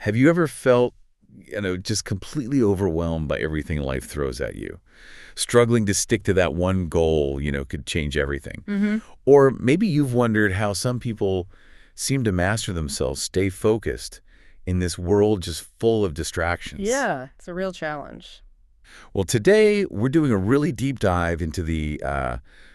Have you ever felt, just completely overwhelmed by everything life throws at you? Struggling to stick to that one goal, could change everything. Or maybe you've wondered how some people seem to master themselves, stay focused in this world just full of distractions. Yeah, it's a real challenge. Well, today we're doing a really deep dive into the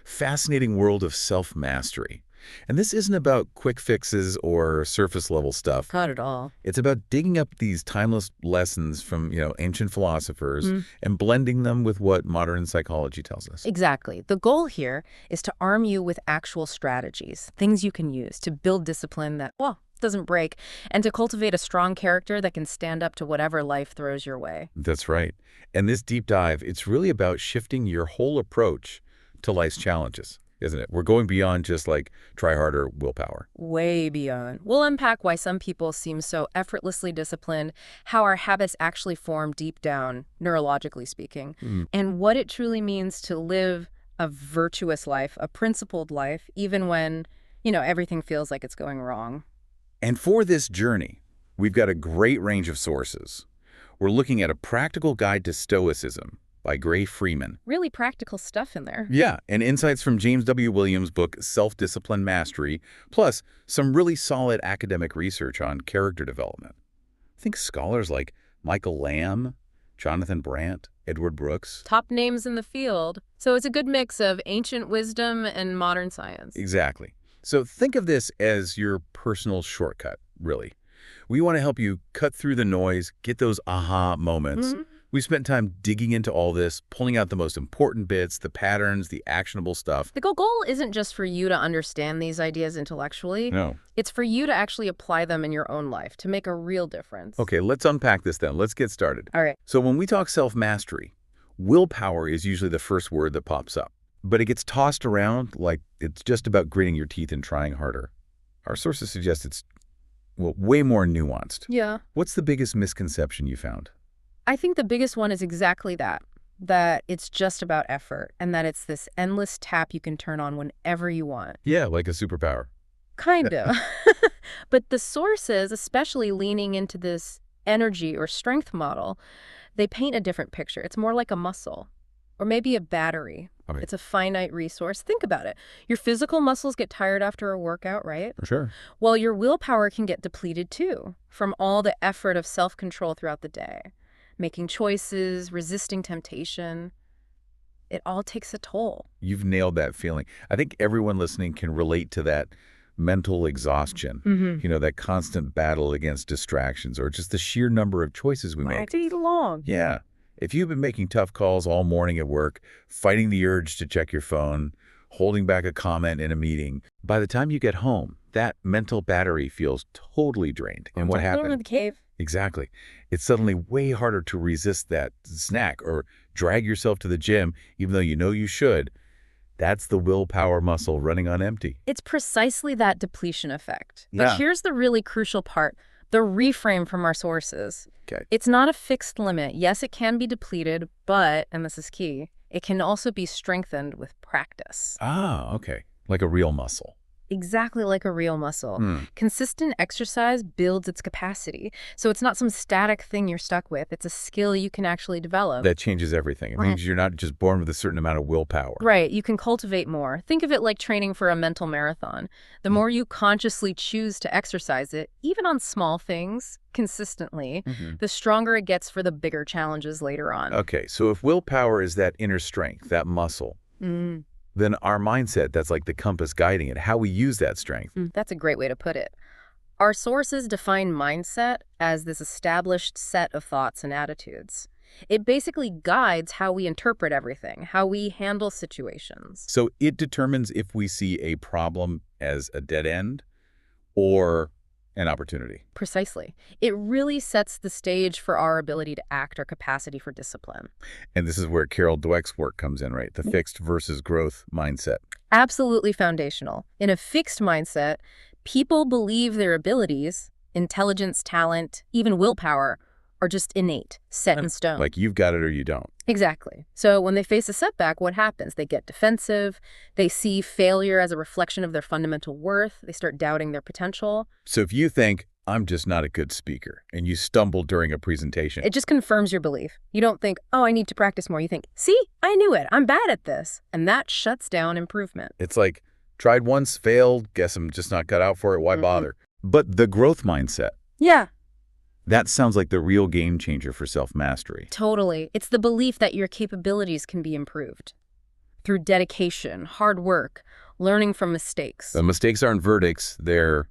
fascinating world of self-mastery. And this isn't about quick fixes or surface-level stuff. Not at all. It's about digging up these timeless lessons from, ancient philosophers and blending them with what modern psychology tells us. Exactly. The goal here is to arm you with actual strategies, things you can use to build discipline that, doesn't break, and to cultivate a strong character that can stand up to whatever life throws your way. That's right. And this deep dive, it's really about shifting your whole approach to life's challenges, isn't it? We're going beyond just like try harder willpower. Way beyond. We'll unpack why some people seem so effortlessly disciplined, how our habits actually form deep down, neurologically speaking, and what it truly means to live a virtuous life, a principled life, even when, everything feels like it's going wrong. And for this journey, we've got a great range of sources. We're looking at A Practical Guide to Stoicism by Gray Freeman. Really practical stuff in there. Yeah, and insights from James W. Williams' book, Self-Discipline Mastery, plus some really solid academic research on character development. I think scholars like Michael Lamb, Jonathan Brandt, Edward Brooks. Top names in the field. So it's a good mix of ancient wisdom and modern science. Exactly. So think of this as your personal shortcut, really. We want to help you cut through the noise, get those aha moments. We spent time digging into all this, pulling out the most important bits, the patterns, the actionable stuff. The goal isn't just for you to understand these ideas intellectually. No. It's for you to actually apply them in your own life, to make a real difference. Okay, let's unpack this then. Let's get started. All right. So when we talk self-mastery, willpower is usually the first word that pops up. But it gets tossed around like it's just about gritting your teeth and trying harder. Our sources suggest it's, way more nuanced. Yeah. What's the biggest misconception you found? I think the biggest one is exactly that it's just about effort and that it's this endless tap you can turn on whenever you want. Yeah, like a superpower. Kind of. But the sources, especially leaning into this energy or strength model, they paint a different picture. It's more like a muscle or maybe a battery. Okay. It's a finite resource. Think about it. Your physical muscles get tired after a workout, right? For sure. Well, your willpower can get depleted too from all the effort of self-control throughout the day. Making choices, resisting temptation. It all takes a toll. You've nailed that feeling. I think everyone listening can relate to that mental exhaustion, that constant battle against distractions or just the sheer number of choices we make. Right along. Yeah. If you've been making tough calls all morning at work, fighting the urge to check your phone, holding back a comment in a meeting, by the time you get home, that mental battery feels totally drained. And what happened? In the cave. Exactly. It's suddenly way harder to resist that snack or drag yourself to the gym, even though you know you should. That's the willpower muscle running on empty. It's precisely that depletion effect. Yeah. But here's the really crucial part, the reframe from our sources. Okay. It's not a fixed limit. Yes, it can be depleted, but, and this is key, it can also be strengthened with practice. Ah, okay. Like a real muscle. Exactly like a real muscle. Consistent exercise builds its capacity. So it's not some static thing you're stuck with. It's a skill you can actually develop. That changes everything. It means you're not just born with a certain amount of willpower. Right. You can cultivate more. Think of it like training for a mental marathon. The more you consciously choose to exercise it, even on small things, consistently, the stronger it gets for the bigger challenges later on. Okay, so if willpower is that inner strength, that muscle, then our mindset, that's like the compass guiding it, how we use that strength. That's a great way to put it. Our sources define mindset as this established set of thoughts and attitudes. It basically guides how we interpret everything, how we handle situations. So it determines if we see a problem as a dead end or an opportunity. Precisely. It really sets the stage for our ability to act, our capacity for discipline. And this is where Carol Dweck's work comes in, right? The fixed versus growth mindset. Absolutely foundational. In a fixed mindset, people believe their abilities, intelligence, talent, even willpower, are just innate, set in stone. Like you've got it or you don't. Exactly. So when they face a setback, what happens? They get defensive. They see failure as a reflection of their fundamental worth. They start doubting their potential. So if you think, I'm just not a good speaker, and you stumble during a presentation. It just confirms your belief. You don't think, oh, I need to practice more. You think, see, I knew it. I'm bad at this. And that shuts down improvement. It's like, tried once, failed, guess I'm just not cut out for it, why bother? But the growth mindset, Yeah, that sounds like the real game changer for self-mastery. totally. It's the belief that your capabilities can be improved through dedication, hard work, learning from mistakes. The mistakes aren't verdicts, they're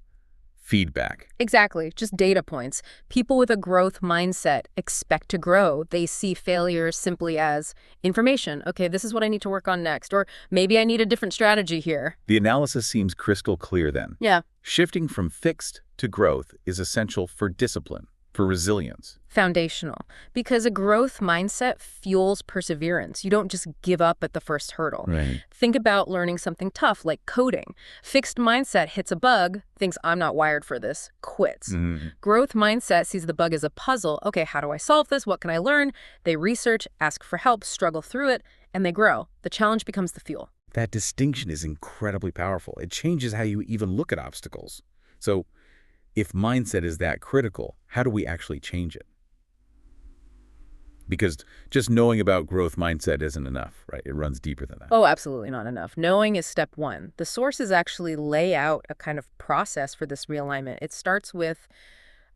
feedback. Exactly, just data points. People with a growth mindset expect to grow. They see failures simply as information. Okay, this is what I need to work on next. Or maybe I need a different strategy here. The analysis seems crystal clear then. Yeah. Shifting from fixed to growth is essential for discipline, for resilience. Foundational. Because a growth mindset fuels perseverance. You don't just give up at the first hurdle. Right. Think about learning something tough like coding. Fixed mindset hits a bug, thinks I'm not wired for this, quits. Growth mindset sees the bug as a puzzle. Okay, how do I solve this? What can I learn? They research, ask for help, struggle through it, and they grow. The challenge becomes the fuel. That distinction is incredibly powerful. It changes how you even look at obstacles. So, if mindset is that critical, how do we actually change it? Because just knowing about growth mindset isn't enough, right? It runs deeper than that. Oh, absolutely not enough. Knowing is step one. The sources actually lay out a kind of process for this realignment. It starts with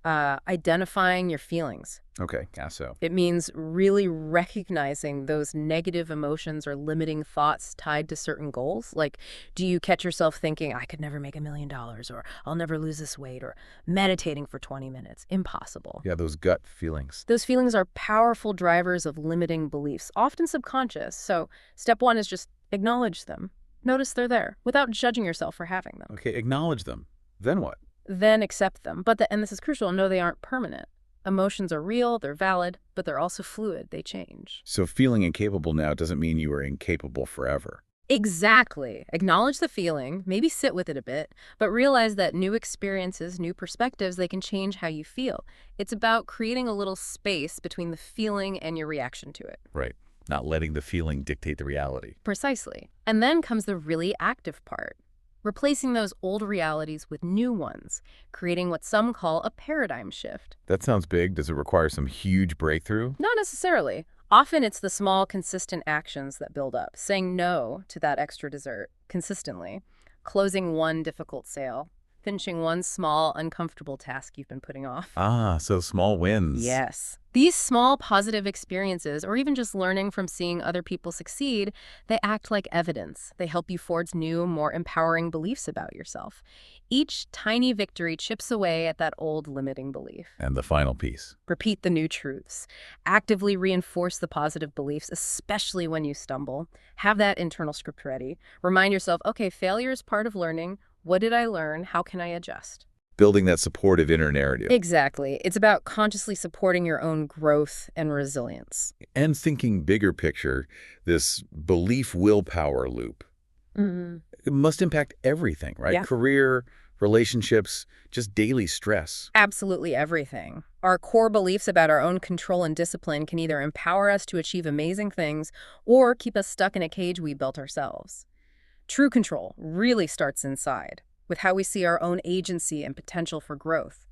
identifying your feelings. Okay, yeah, so. It means really recognizing those negative emotions or limiting thoughts tied to certain goals. Like, do you catch yourself thinking, I could never make $1 million, or I'll never lose this weight, or meditating for 20 minutes? Impossible. Yeah, those gut feelings. Those feelings are powerful drivers of limiting beliefs, often subconscious. So step one is just acknowledge them. Notice they're there without judging yourself for having them. Okay, acknowledge them. Then what? Then accept them. And this is crucial, know they aren't permanent. Emotions are real, they're valid, but they're also fluid. They change. So feeling incapable now doesn't mean you are incapable forever. Exactly. Acknowledge the feeling, maybe sit with it a bit, but realize that new experiences, new perspectives, they can change how you feel. It's about creating a little space between the feeling and your reaction to it. Right. Not letting the feeling dictate the reality. Precisely. And then comes the really active part. Replacing those old realities with new ones, creating what some call a paradigm shift. That sounds big. Does it require some huge breakthrough? Not necessarily. Often it's the small, consistent actions that build up. Saying no to that extra dessert consistently, closing one difficult sale, finishing one small, uncomfortable task you've been putting off. Ah, so small wins. Yes. These small positive experiences, or even just learning from seeing other people succeed, they act like evidence. They help you forge new, more empowering beliefs about yourself. Each tiny victory chips away at that old limiting belief. And the final piece. Repeat the new truths. Actively reinforce the positive beliefs, especially when you stumble. Have that internal script ready. Remind yourself, okay, failure is part of learning. What did I learn? How can I adjust? Building that supportive inner narrative. Exactly. It's about consciously supporting your own growth and resilience. And thinking bigger picture, this belief willpower loop. It must impact everything, right? Yeah. Career, relationships, just daily stress. Absolutely everything. Our core beliefs about our own control and discipline can either empower us to achieve amazing things or keep us stuck in a cage we built ourselves. True control really starts inside, with how we see our own agency and potential for growth.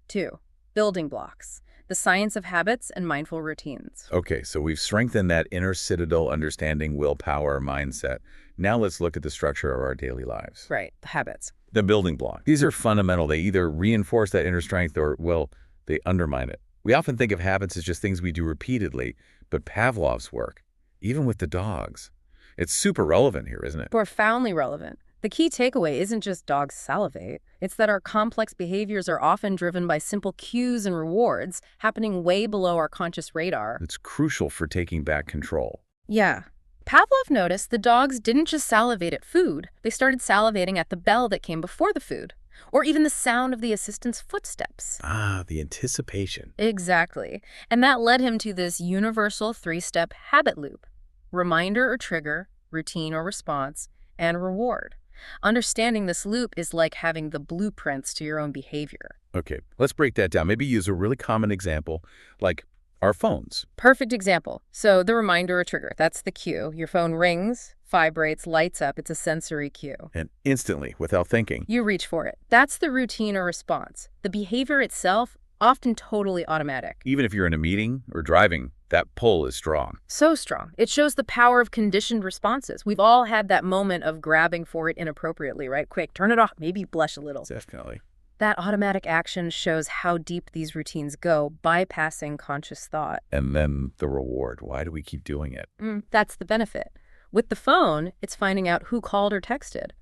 2. Building blocks. The science of habits and mindful routines. Okay, so we've strengthened that inner citadel understanding, willpower, mindset. Now let's look at the structure of our daily lives. Right, the habits. The building block. These are fundamental. They either reinforce that inner strength or, well, they undermine it. We often think of habits as just things we do repeatedly, but Pavlov's work, even with the dogs, it's super relevant here, isn't it? Profoundly relevant. The key takeaway isn't just dogs salivate. It's that our complex behaviors are often driven by simple cues and rewards happening way below our conscious radar. It's crucial for taking back control. Yeah. Pavlov noticed the dogs didn't just salivate at food. They started salivating at the bell that came before the food, or even the sound of the assistant's footsteps. Ah, the anticipation. Exactly. And that led him to this universal 3-step habit loop. Reminder or trigger, routine or response, and reward. Understanding this loop is like having the blueprints to your own behavior. Okay, let's break that down. Maybe use a really common example, like our phones. Perfect example. So the reminder or trigger, that's the cue. Your phone rings, vibrates, lights up. It's a sensory cue. And instantly, without thinking. You reach for it. That's the routine or response. The behavior itself, often totally automatic. Even if you're in a meeting or driving, that pull is strong. So strong. It shows the power of conditioned responses. We've all had that moment of grabbing for it inappropriately, right? Quick, turn it off, maybe blush a little. Definitely. That automatic action shows how deep these routines go, bypassing conscious thought. And then the reward. Why do we keep doing it? That's the benefit. With the phone, it's finding out who called or texted.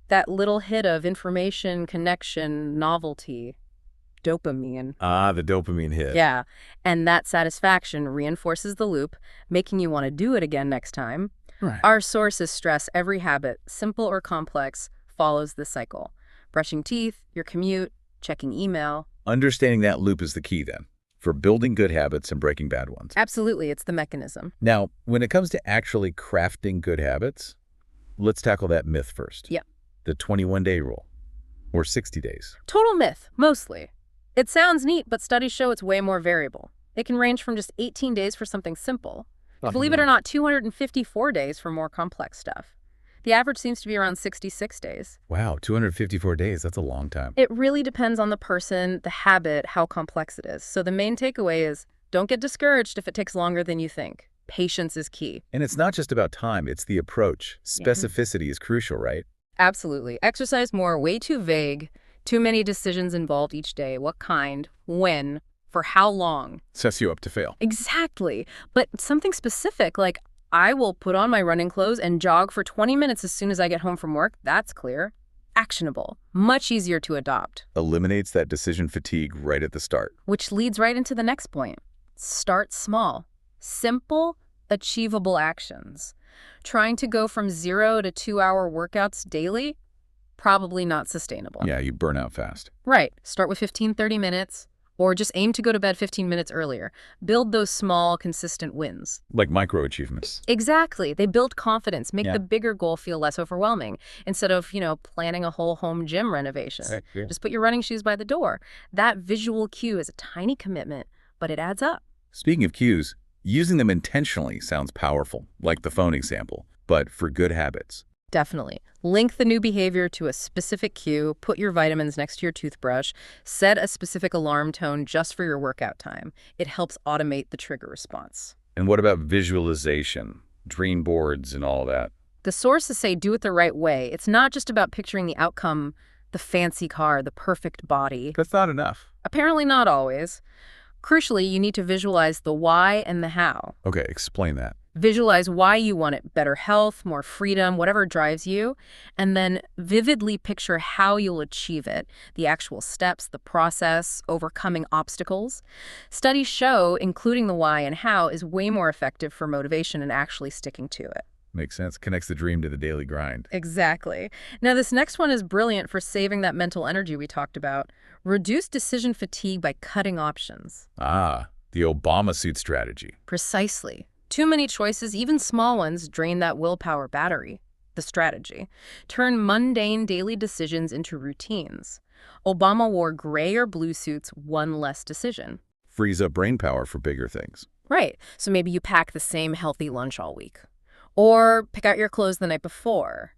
That little hit of information, connection, novelty, dopamine. Ah, the dopamine hit. Yeah, and that satisfaction reinforces the loop, making you want to do it again next time. Right. Our sources stress every habit, simple or complex, follows this cycle. Brushing teeth, your commute, checking email. Understanding that loop is the key then, for building good habits and breaking bad ones. Absolutely, it's the mechanism. Now, when it comes to actually crafting good habits, let's tackle that myth first. Yep. The 21-day rule, or 60 days. Total myth, mostly. It sounds neat, but studies show it's way more variable. It can range from just 18 days for something simple, to, believe it or not, 254 days for more complex stuff. The average seems to be around 66 days. Wow, 254 days, that's a long time. It really depends on the person, the habit, how complex it is. So the main takeaway is, don't get discouraged if it takes longer than you think. Patience is key. And it's not just about time, it's the approach. Specificity is crucial, right? Absolutely. Exercise more, way too vague. Too many decisions involved each day. What kind, when, for how long. Sets you up to fail. Exactly. But something specific, like I will put on my running clothes and jog for 20 minutes as soon as I get home from work. That's clear. Actionable. Much easier to adopt. Eliminates that decision fatigue right at the start. Which leads right into the next point. Start small. Simple, achievable actions. Trying to go from 0 to 2-hour workouts daily? Probably not sustainable. Yeah, you burn out fast. Right. Start with 15-30 minutes, or just aim to go to bed 15 minutes earlier. Build those small, consistent wins. Like micro-achievements. Exactly. They build confidence, make the bigger goal feel less overwhelming. Instead of, planning a whole home gym renovation. Right. Just put your running shoes by the door. That visual cue is a tiny commitment, but it adds up. Speaking of cues, using them intentionally sounds powerful, like the phone example, but for good habits. Definitely. Link the new behavior to a specific cue, put your vitamins next to your toothbrush, set a specific alarm tone just for your workout time. It helps automate the trigger response. And what about visualization, dream boards and all that? The sources say do it the right way. It's not just about picturing the outcome, the fancy car, the perfect body. That's not enough. Apparently not always. Crucially, you need to visualize the why and the how. Okay, explain that. Visualize why you want it, better health, more freedom, whatever drives you, and then vividly picture how you'll achieve it, the actual steps, the process, overcoming obstacles. Studies show including the why and how is way more effective for motivation and actually sticking to it. Makes sense. Connects the dream to the daily grind. Exactly. Now, this next one is brilliant for saving that mental energy we talked about. Reduce decision fatigue by cutting options. Ah, the Obama suit strategy. Precisely. Too many choices, even small ones, drain that willpower battery. The strategy. Turn mundane daily decisions into routines. Obama wore gray or blue suits, one less decision. Frees up brain power for bigger things. Right. So maybe you pack the same healthy lunch all week. Or pick out your clothes the night before.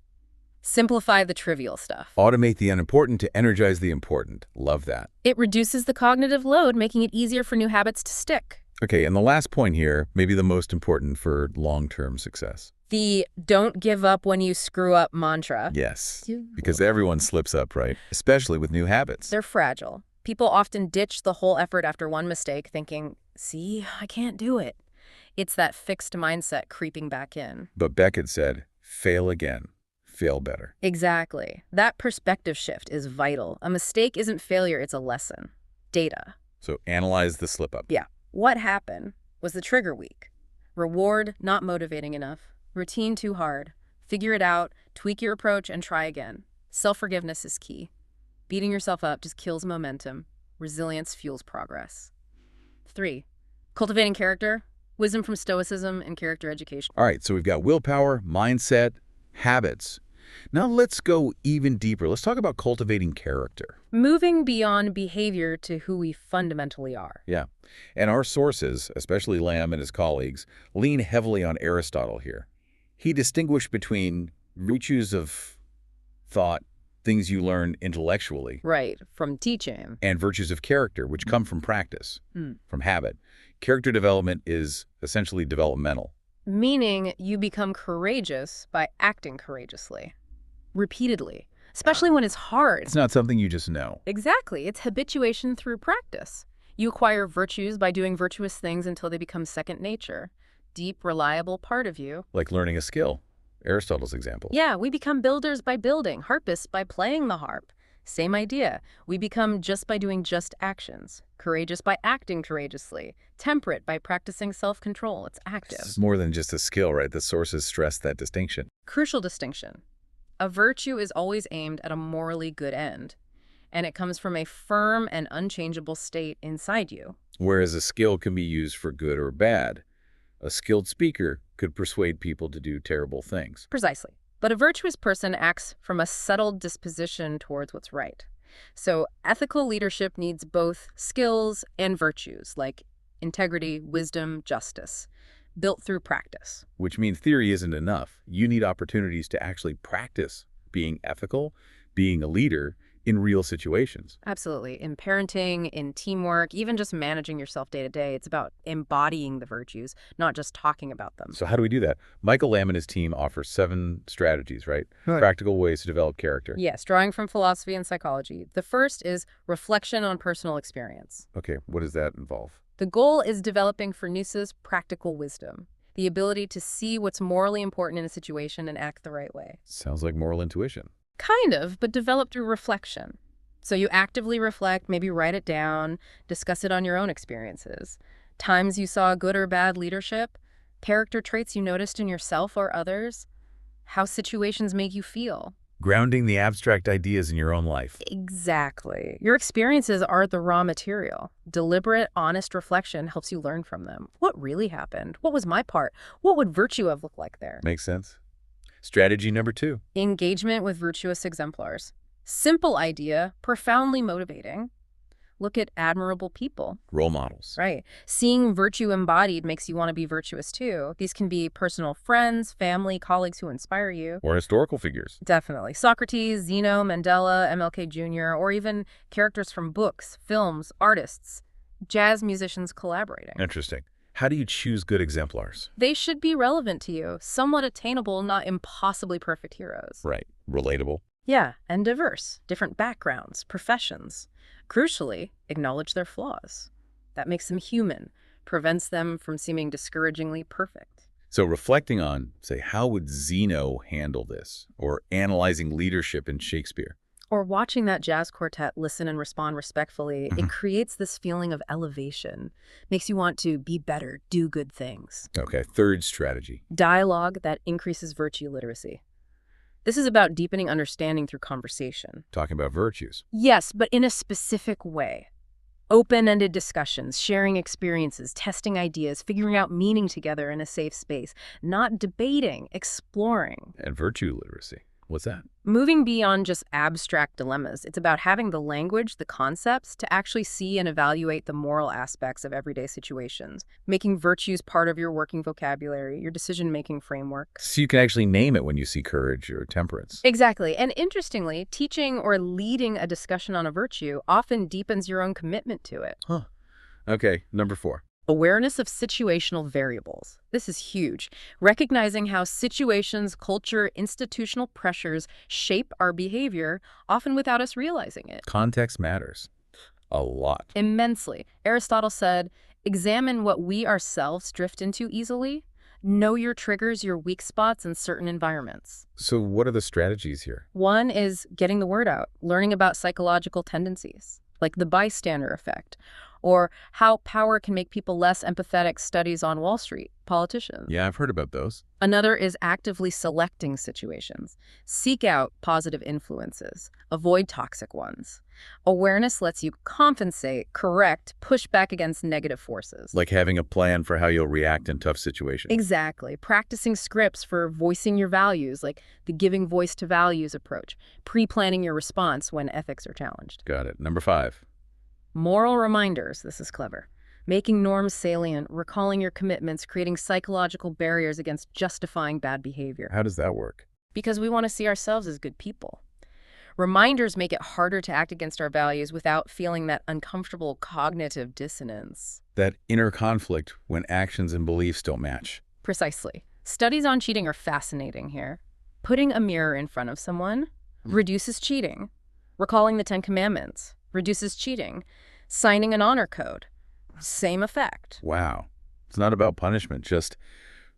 Simplify the trivial stuff. Automate the unimportant to energize the important. Love that. It reduces the cognitive load, making it easier for new habits to stick. Okay, and the last point here, maybe the most important for long-term success. The don't give up when you screw up mantra. Yes, because everyone slips up, right? Especially with new habits. They're fragile. People often ditch the whole effort after one mistake, thinking, see, I can't do it. It's that fixed mindset creeping back in. But Beckett said, fail again, fail better. Exactly. That perspective shift is vital. A mistake isn't failure, it's a lesson. Data. So analyze the slip-up. Yeah. What happened? Was the trigger weak? Reward not motivating enough? Routine too hard? Figure it out, tweak your approach, and try again. Self-forgiveness is key. Beating yourself up just kills momentum. Resilience fuels progress. 3. Cultivating character. Wisdom from Stoicism and character education. All right, so we've got willpower, mindset, habits. Now let's go even deeper. Let's talk about cultivating character. Moving beyond behavior to who we fundamentally are. Yeah, and our sources, especially Lamb and his colleagues, lean heavily on Aristotle here. He distinguished between virtues of thought, things you learn intellectually, Right, from teaching. and virtues of character, which come from practice, from habit. Character development is essentially developmental. Meaning you become courageous by acting courageously, repeatedly, especially when it's hard. It's not something you just know. Exactly. It's habituation through practice. You acquire virtues by doing virtuous things until they become second nature. Deep, reliable part of you. Like learning a skill. Aristotle's example. Yeah, we become builders by building, harpists by playing the harp. Same idea. We become just by doing just actions. Courageous by acting courageously. Temperate by practicing self-control. It's active. It's more than just a skill, right? The sources stress that distinction. Crucial distinction. A virtue is always aimed at a morally good end, and it comes from a firm and unchangeable state inside you. Whereas a skill can be used for good or bad. A skilled speaker could persuade people to do terrible things. Precisely. But a virtuous person acts from a settled disposition towards what's right. So ethical leadership needs both skills and virtues, like integrity, wisdom, justice, built through practice. Which means theory isn't enough. You need opportunities to actually practice being ethical, being a leader in real situations. Absolutely. In parenting, in teamwork, even just managing yourself day to day, it's about embodying the virtues, not just talking about them. So how do we do that? Michael Lamb and his team offer 7 strategies, right? Practical ways to develop character. Yes, drawing from philosophy and psychology. The first is reflection on personal experience. Okay, what does that involve? The goal is developing Virtuous practical wisdom, the ability to see what's morally important in a situation and act the right way. Sounds like moral intuition. Kind of, but developed through reflection. So you actively reflect, maybe write it down, discuss it on your own experiences. Times you saw good or bad leadership, character traits you noticed in yourself or others, how situations make you feel. Grounding the abstract ideas in your own life. Exactly. Your experiences are the raw material. Deliberate, honest reflection helps you learn from them. What really happened? What was my part? What would virtue have looked like there? Makes sense. Strategy number 2. Engagement with virtuous exemplars. Simple idea, profoundly motivating. Look at admirable people. Role models. Right. Seeing virtue embodied makes you want to be virtuous too. These can be personal friends, family, colleagues who inspire you. Or historical figures. Definitely. Socrates, Zeno, Mandela, MLK Jr., or even characters from books, films, artists, jazz musicians collaborating. Interesting. How do you choose good exemplars? They should be relevant to you, somewhat attainable, not impossibly perfect heroes. Right. Relatable. Yeah, and diverse, different backgrounds, professions. Crucially, acknowledge their flaws. That makes them human, prevents them from seeming discouragingly perfect. So reflecting on, say, how would Zeno handle this? Or analyzing leadership in Shakespeare. Or watching that jazz quartet listen and respond respectfully, it creates this feeling of elevation, makes you want to be better, do good things. Okay, 3rd strategy. Dialogue that increases virtue literacy. This is about deepening understanding through conversation. Talking about virtues. Yes, but in a specific way. Open-ended discussions, sharing experiences, testing ideas, figuring out meaning together in a safe space. Not debating, exploring. And virtue literacy. What's that? Moving beyond just abstract dilemmas, it's about having the language, the concepts, to actually see and evaluate the moral aspects of everyday situations, making virtues part of your working vocabulary, your decision-making framework. So you can actually name it when you see courage or temperance. Exactly. And interestingly, teaching or leading a discussion on a virtue often deepens your own commitment to it. Huh. Okay, number 4. Awareness of situational variables. This is huge. Recognizing how situations, culture, institutional pressures shape our behavior, often without us realizing it. Context matters. A lot. Immensely. Aristotle said, examine what we ourselves drift into easily. Know your triggers, your weak spots in certain environments. So what are the strategies here? One is getting the word out, learning about psychological tendencies, like the bystander effect, or how power can make people less empathetic, studies on Wall Street, politicians. Yeah, I've heard about those. Another is actively selecting situations. Seek out positive influences. Avoid toxic ones. Awareness lets you compensate, correct, push back against negative forces. Like having a plan for how you'll react in tough situations. Exactly. Practicing scripts for voicing your values, like the giving voice to values approach. Pre-planning your response when ethics are challenged. Got it. Number 5. Moral reminders. This is clever. Making norms salient, recalling your commitments, creating psychological barriers against justifying bad behavior. How does that work? Because we want to see ourselves as good people. Reminders make it harder to act against our values without feeling that uncomfortable cognitive dissonance. That inner conflict when actions and beliefs don't match. Precisely. Studies on cheating are fascinating here. Putting a mirror in front of someone reduces cheating. Recalling the 10 Commandments reduces cheating. Signing an honor code, same effect. Wow. It's not about punishment, just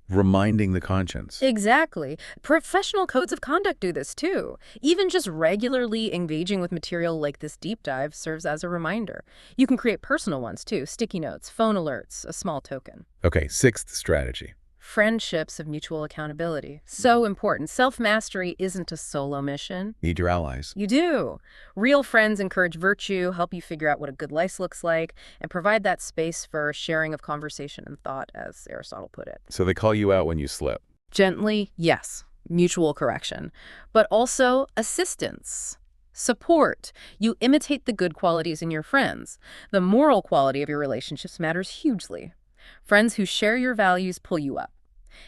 reminding the conscience. Exactly. Professional codes of conduct do this too. Even just regularly engaging with material like this deep dive serves as a reminder. You can create personal ones too, sticky notes, phone alerts, a small token. Okay, sixth strategy. Friendships of mutual accountability. So important. Self-mastery isn't a solo mission. Need your allies. You do. Real friends encourage virtue, help you figure out what a good life looks like, and provide that space for sharing of conversation and thought, as Aristotle put it. So they call you out when you slip. Gently, yes. Mutual correction. But also assistance. Support. You imitate the good qualities in your friends. The moral quality of your relationships matters hugely. Friends who share your values pull you up.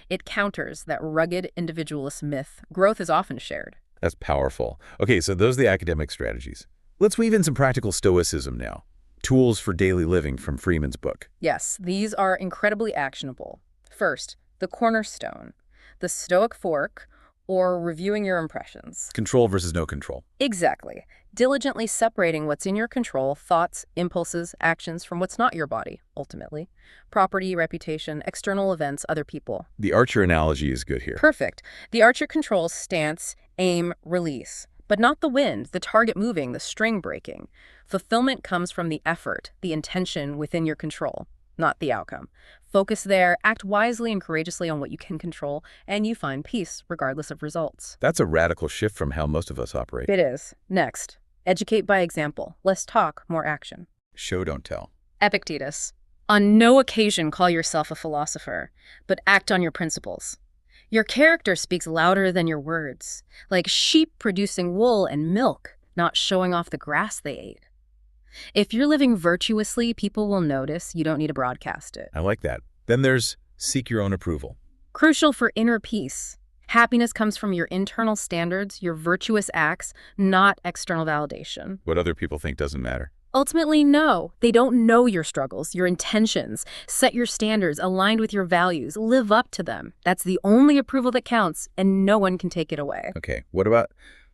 It counters that rugged individualist myth. Growth is often shared. That's powerful. Okay, so those are the academic strategies. Let's weave in some practical stoicism now. Tools for daily living from Freeman's book. Yes, these are incredibly actionable. First, the cornerstone, the Stoic fork, or reviewing your impressions. Control versus no control. Exactly. Diligently separating what's in your control, thoughts, impulses, actions, from what's not your body, ultimately. Property, reputation, external events, other people. The archer analogy is good here. Perfect. The archer controls stance, aim, release. But not the wind, the target moving, the string breaking. Fulfillment comes from the effort, the intention within your control, not the outcome. Focus there, act wisely and courageously on what you can control, and you find peace regardless of results. That's a radical shift from how most of us operate. It is. Next, educate by example. Less talk, more action. Show, don't tell. Epictetus. On no occasion call yourself a philosopher, but act on your principles. Your character speaks louder than your words, like sheep producing wool and milk, not showing off the grass they ate. If you're living virtuously, people will notice. You don't need to broadcast it. I like that. Then there's seek your own approval. Crucial for inner peace. Happiness comes from your internal standards, your virtuous acts, not external validation. What other people think doesn't matter. Ultimately, no. They don't know your struggles, your intentions. Set your standards aligned with your values. Live up to them. That's the only approval that counts, and no one can take it away. Okay, what about,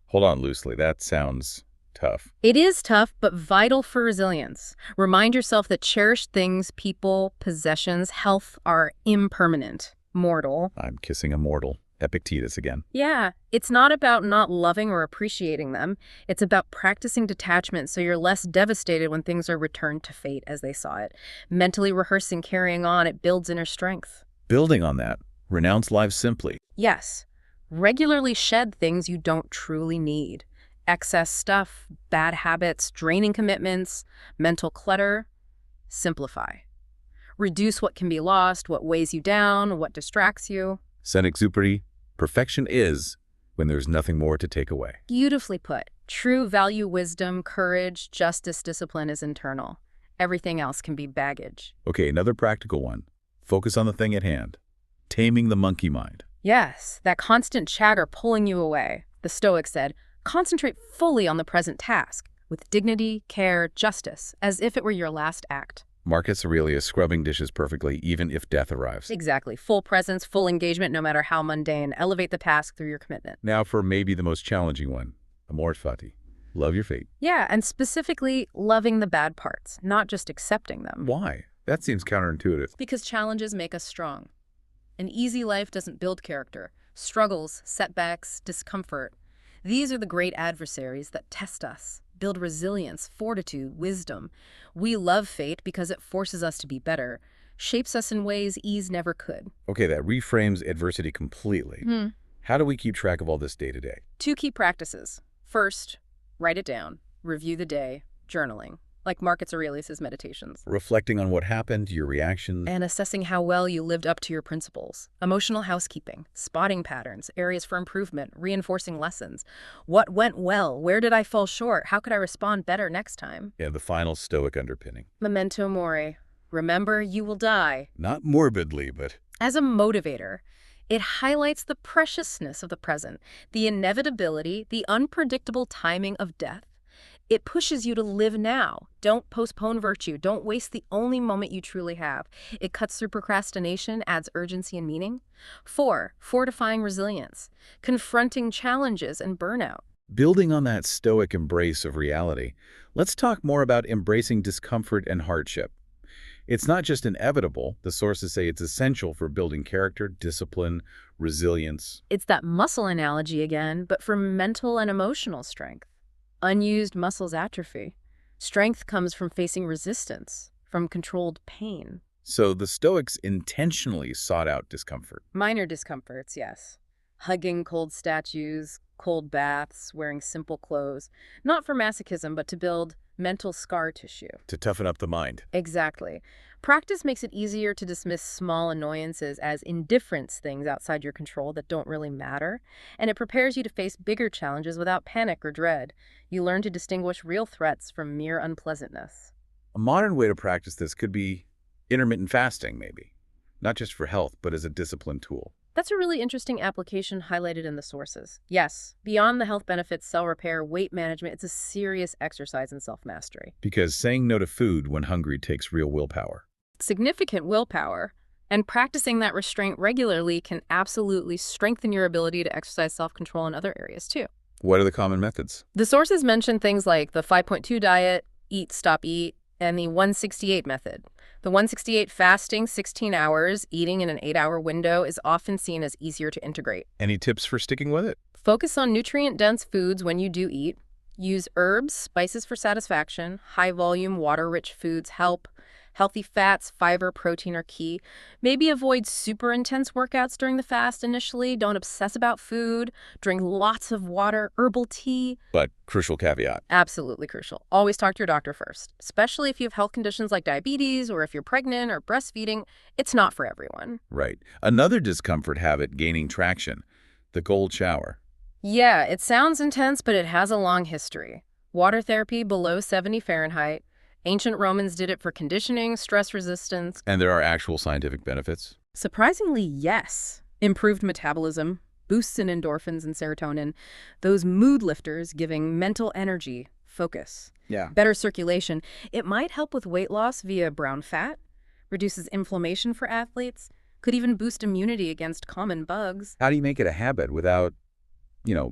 hold on loosely, that sounds tough. It is tough, but vital for resilience. Remind yourself that cherished things, people, possessions, health are impermanent, mortal. I'm kissing a mortal. Epictetus again. Yeah, it's not about not loving or appreciating them. It's about practicing detachment so you're less devastated when things are returned to fate as they saw it. Mentally rehearsing carrying on, it builds inner strength. Building on that, renounce life simply. Yes, regularly shed things you don't truly need. Excess stuff, bad habits, draining commitments, mental clutter. Simplify. Reduce what can be lost, what weighs you down, what distracts you. Saint-Exupéry, perfection is when there's nothing more to take away. Beautifully put. True value, wisdom, courage, justice, discipline is internal. Everything else can be baggage. Okay, another practical one. Focus on the thing at hand. Taming the monkey mind. Yes, that constant chatter pulling you away. The Stoics said, concentrate fully on the present task, with dignity, care, justice, as if it were your last act. Marcus Aurelius scrubbing dishes perfectly even if death arrives. Exactly. Full presence, full engagement, no matter how mundane. Elevate the task through your commitment. Now for maybe the most challenging one. Amor fati. Love your fate. Yeah, and specifically loving the bad parts, not just accepting them. Why? That seems counterintuitive. Because challenges make us strong. An easy life doesn't build character. Struggles, setbacks, discomfort. These are the great adversaries that test us, build resilience, fortitude, wisdom. We love fate because it forces us to be better, shapes us in ways ease never could. Okay, that reframes adversity completely. How do we keep track of all this day to day? 2 key practices. First, write it down. Review the day. Journaling, like Marcus Aurelius' meditations. Reflecting on what happened, your reactions. And assessing how well you lived up to your principles. Emotional housekeeping, spotting patterns, areas for improvement, reinforcing lessons. What went well? Where did I fall short? How could I respond better next time? Yeah, the final Stoic underpinning. Memento mori. remember you will die, Not morbidly, but as a motivator. It highlights the preciousness of the present, the inevitability, the unpredictable timing of death. It pushes you to live now. Don't postpone virtue. Don't waste the only moment you truly have. It cuts through procrastination, adds urgency and meaning. 4, fortifying resilience, confronting challenges and burnout. building on that Stoic embrace of reality, let's talk more about embracing discomfort and hardship. It's not just inevitable. The sources say it's essential for building character, discipline, resilience. It's that muscle analogy again, but for mental and emotional strength. Unused muscles atrophy. Strength comes from facing resistance, from controlled pain. So the Stoics intentionally sought out discomfort. Minor discomforts, yes. Hugging cold statues, cold baths, wearing simple clothes. Not for masochism, but to build mental scar tissue. To toughen up the mind. Exactly. Practice makes it easier to dismiss small annoyances as indifference, things outside your control that don't really matter, and it prepares you to face bigger challenges without panic or dread. You learn to distinguish real threats from mere unpleasantness. A modern way to practice this could be intermittent fasting, maybe. Not just for health, but as a discipline tool. That's a really interesting application highlighted in the sources. Yes, beyond the health benefits, cell repair, weight management, it's a serious exercise in self-mastery. Because saying no to food when hungry takes real willpower. Significant willpower, and practicing that restraint regularly can absolutely strengthen your ability to exercise self-control in other areas too. What are the common methods? The sources mention things like the 5.2 diet, eat, stop, eat, and the 168 method. The 168 fasting 16 hours, eating in an 8-hour window is often seen as easier to integrate. Any tips for sticking with it? Focus on nutrient-dense foods when you do eat. Use herbs, spices for satisfaction. High-volume, water-rich foods help. Healthy fats, fiber, protein are key. Maybe avoid super intense workouts during the fast initially. Don't obsess about food. Drink lots of water, herbal tea. But crucial caveat. Absolutely crucial. Always talk to your doctor first, especially if you have health conditions like diabetes or if you're pregnant or breastfeeding. It's not for everyone. Right. Another discomfort habit gaining traction, the cold shower. Yeah, it sounds intense, but it has a long history. Water therapy below 70 Fahrenheit. Ancient Romans did it for conditioning, stress resistance. And there are actual scientific benefits? Surprisingly, yes. Improved metabolism, boosts in endorphins and serotonin, those mood lifters giving mental energy, focus. Yeah. Better circulation. It might help with weight loss via brown fat, reduces inflammation for athletes, could even boost immunity against common bugs. How do you make it a habit without,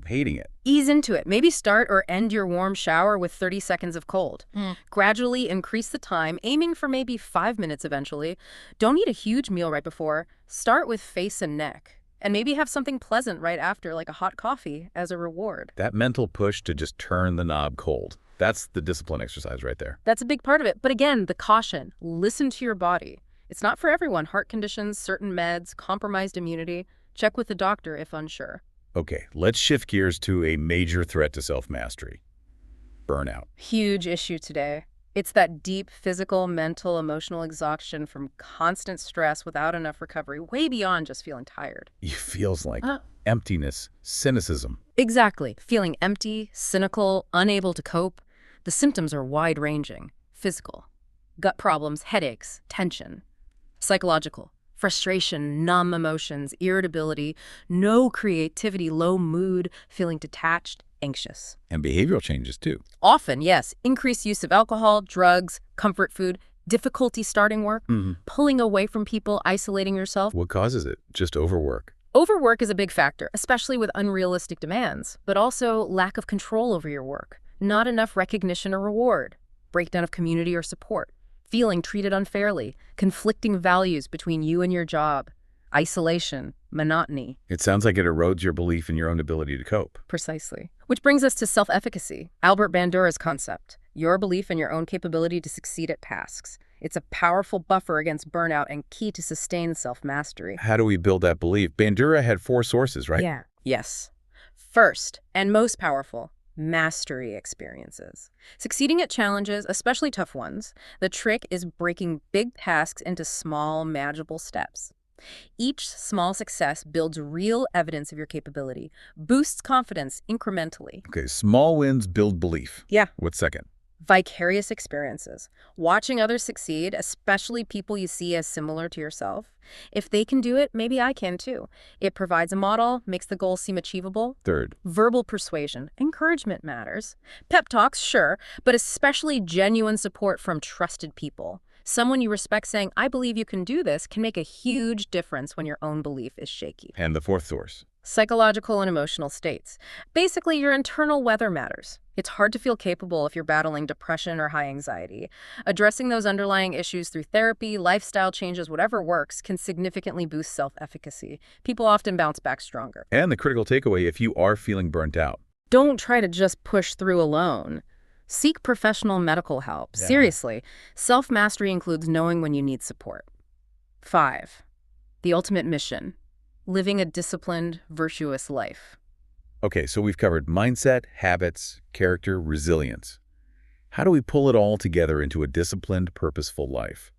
hating it? Ease into it. Maybe start or end your warm shower with 30 seconds of cold. Gradually increase the time, aiming for maybe 5 minutes eventually. Don't eat a huge meal right before. Start with face and neck. And maybe have something pleasant right after, like a hot coffee, as a reward. That mental push to just turn the knob cold. That's the discipline exercise right there. That's a big part of it. But again, the caution. Listen to your body. It's not for everyone. Heart conditions, certain meds, compromised immunity. Check with the doctor if unsure. Okay, let's shift gears to a major threat to self-mastery. Burnout. Huge issue today. It's that deep physical, mental, emotional exhaustion from constant stress without enough recovery, way beyond just feeling tired. It feels like emptiness, cynicism. Exactly. Feeling empty, cynical, unable to cope. The symptoms are wide-ranging. Physical. Gut problems, headaches, tension. Psychological. Frustration, numb emotions, irritability, no creativity, low mood, feeling detached, anxious. And behavioral changes, too. Often, yes, increased use of alcohol, drugs, comfort food, difficulty starting work, pulling away from people, isolating yourself. What causes it? Just overwork. Overwork is a big factor, especially with unrealistic demands, but also lack of control over your work, not enough recognition or reward, breakdown of community or support. Feeling treated unfairly, conflicting values between you and your job, isolation, monotony. It sounds like it erodes your belief in your own ability to cope. Precisely. Which brings us to self-efficacy, Albert Bandura's concept, your belief in your own capability to succeed at tasks. It's a powerful buffer against burnout and key to sustained self-mastery. How do we build that belief? Bandura had 4 sources, right? Yeah. Yes. First, and most powerful, mastery experiences. Succeeding at challenges, especially tough ones, the trick is breaking big tasks into small, manageable steps. Each small success builds real evidence of your capability, boosts confidence incrementally. Okay, small wins build belief. Yeah. What's second? Vicarious experiences. Watching others succeed, especially people you see as similar to yourself. If they can do it, maybe I can too. It provides a model, makes the goal seem achievable. Third, Verbal persuasion. Encouragement matters. Pep talks, sure, but especially genuine support from trusted people. Someone you respect saying, I believe you can do this, can make a huge difference when your own belief is shaky. and the fourth source. Psychological and emotional states. Basically, your internal weather matters. It's hard to feel capable if you're battling depression or high anxiety. Addressing those underlying issues through therapy, lifestyle changes, whatever works, can significantly boost self-efficacy. People often bounce back stronger. And the critical takeaway, if you are feeling burnt out. Don't try to just push through alone. Seek professional medical help. Yeah. Seriously, self-mastery includes knowing when you need support. 5. The ultimate mission. Living a disciplined, virtuous life. Okay, so we've covered mindset, habits, character, resilience. How do we pull it all together into a disciplined, purposeful life?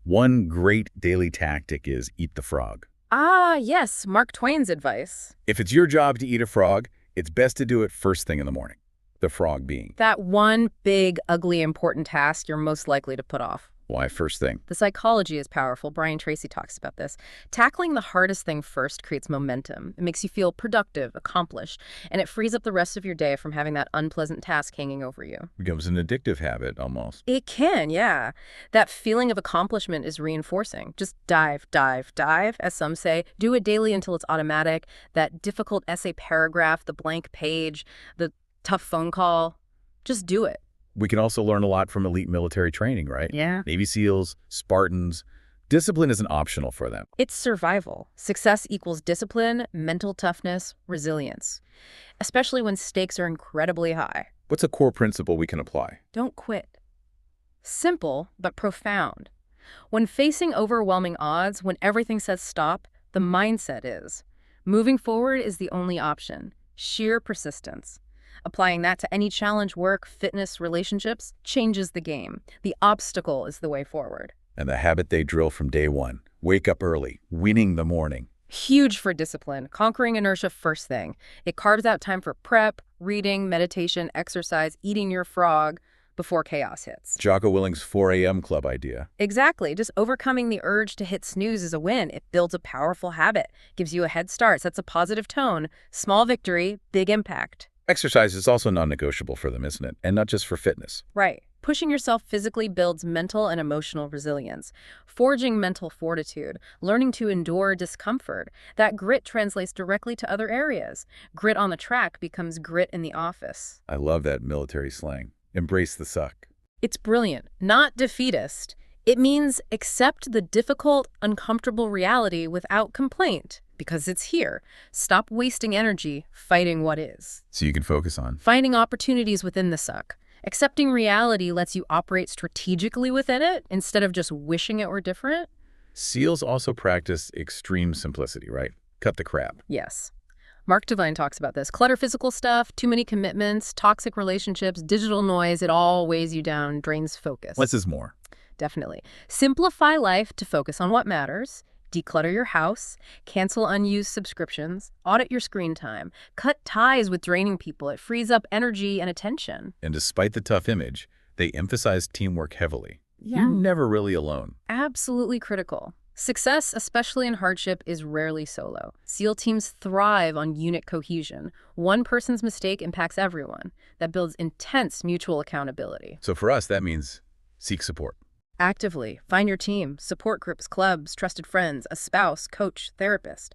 One great daily tactic is eat the frog. Ah, yes, Mark Twain's advice. If it's your job to eat a frog, it's best to do it first thing in the morning. The frog being. That one big, ugly, important task you're most likely to put off. Why first thing? The psychology is powerful. Brian Tracy talks about this. Tackling the hardest thing first creates momentum. It makes you feel productive, accomplished, and it frees up the rest of your day from having that unpleasant task hanging over you. Becomes an addictive habit, almost. It can, yeah. That feeling of accomplishment is reinforcing. Just dive, dive, dive, as some say. Do it daily until it's automatic. That difficult essay paragraph, the blank page, the tough phone call, just do it. We can also learn a lot from elite military training, right? Yeah. Navy SEALs, Spartans. Discipline isn't optional for them. It's survival. Success equals discipline, mental toughness, resilience, especially when stakes are incredibly high. What's a core principle we can apply? Don't quit. Simple, but profound. When facing overwhelming odds, when everything says stop, the mindset is. Moving forward is the only option. Sheer persistence. Applying that to any challenge, work, fitness, relationships, changes the game. The obstacle is the way forward. And the habit they drill from day one. Wake up early, winning the morning. Huge for discipline, conquering inertia first thing. It carves out time for prep, reading, meditation, exercise, eating your frog before chaos hits. Jocko Willink's 4 a.m. club idea. Exactly. Just overcoming the urge to hit snooze is a win. It builds a powerful habit, gives you a head start, sets a positive tone. Small victory, big impact. Exercise is also non-negotiable for them, isn't it? And not just for fitness. Right. Pushing yourself physically builds mental and emotional resilience, forging mental fortitude, learning to endure discomfort. That grit translates directly to other areas. Grit on the track becomes grit in the office. I love that military slang. Embrace the suck. It's brilliant, not defeatist. It means accept the difficult, uncomfortable reality without complaint, because it's here. Stop wasting energy fighting what is. So you can focus on. Finding opportunities within the suck. Accepting reality lets you operate strategically within it instead of just wishing it were different. SEALs also practice extreme simplicity, right? Cut the crap. Yes. Mark Devine talks about this. Clutter physical stuff, too many commitments, toxic relationships, digital noise, it all weighs you down, drains focus. Less is more. Definitely. Simplify life to focus on what matters. Declutter your house, cancel unused subscriptions, audit your screen time, cut ties with draining people. It frees up energy and attention. And despite the tough image, they emphasize teamwork heavily. Yeah. You're never really alone. Absolutely critical. Success, especially in hardship, is rarely solo. SEAL teams thrive on unit cohesion. One person's mistake impacts everyone. That builds intense mutual accountability. So for us, that means seek support. Actively, find your team, support groups, clubs, trusted friends, a spouse, coach, therapist.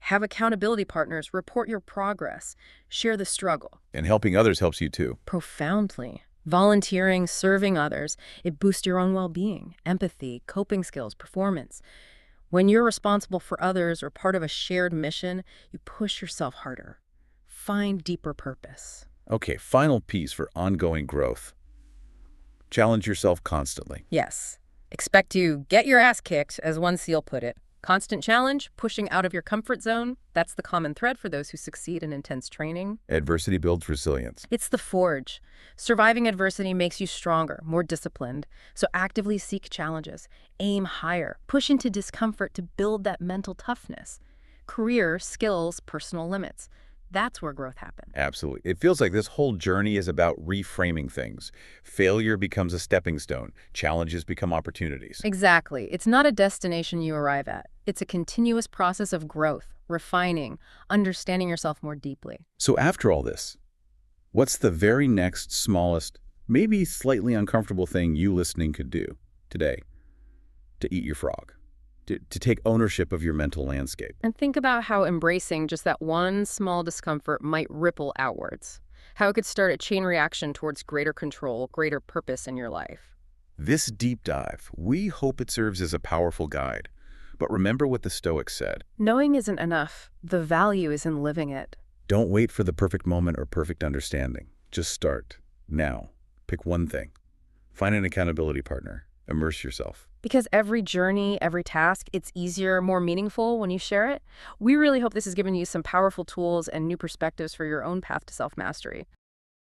Have accountability partners, report your progress, share the struggle. And helping others helps you too. Profoundly. Volunteering, serving others, it boosts your own well-being, empathy, coping skills, performance. When you're responsible for others or part of a shared mission, you push yourself harder. Find deeper purpose. Okay, final piece for ongoing growth. Challenge yourself constantly. Yes. Expect to get your ass kicked, as one SEAL put it. Constant challenge, pushing out of your comfort zone, that's the common thread for those who succeed in intense training. Adversity builds resilience. It's the forge. Surviving adversity makes you stronger, more disciplined. So actively seek challenges, aim higher, push into discomfort to build that mental toughness. Career, skills, personal limits. That's where growth happens. Absolutely. It feels like this whole journey is about reframing things. Failure becomes a stepping stone. Challenges become opportunities. Exactly. It's not a destination you arrive at. It's a continuous process of growth, refining, understanding yourself more deeply. So after all this, what's the very next smallest, maybe slightly uncomfortable thing you listening could do today to eat your frog, to take ownership of your mental landscape? And think about how embracing just that one small discomfort might ripple outwards. How it could start a chain reaction towards greater control, greater purpose in your life. This deep dive, we hope it serves as a powerful guide. But remember what the Stoics said. Knowing isn't enough. The value is in living it. Don't wait for the perfect moment or perfect understanding. Just start. Now. Pick one thing. Find an accountability partner. Immerse yourself. Because every journey, every task, it's easier, more meaningful when you share it. We really hope this has given you some powerful tools and new perspectives for your own path to self-mastery.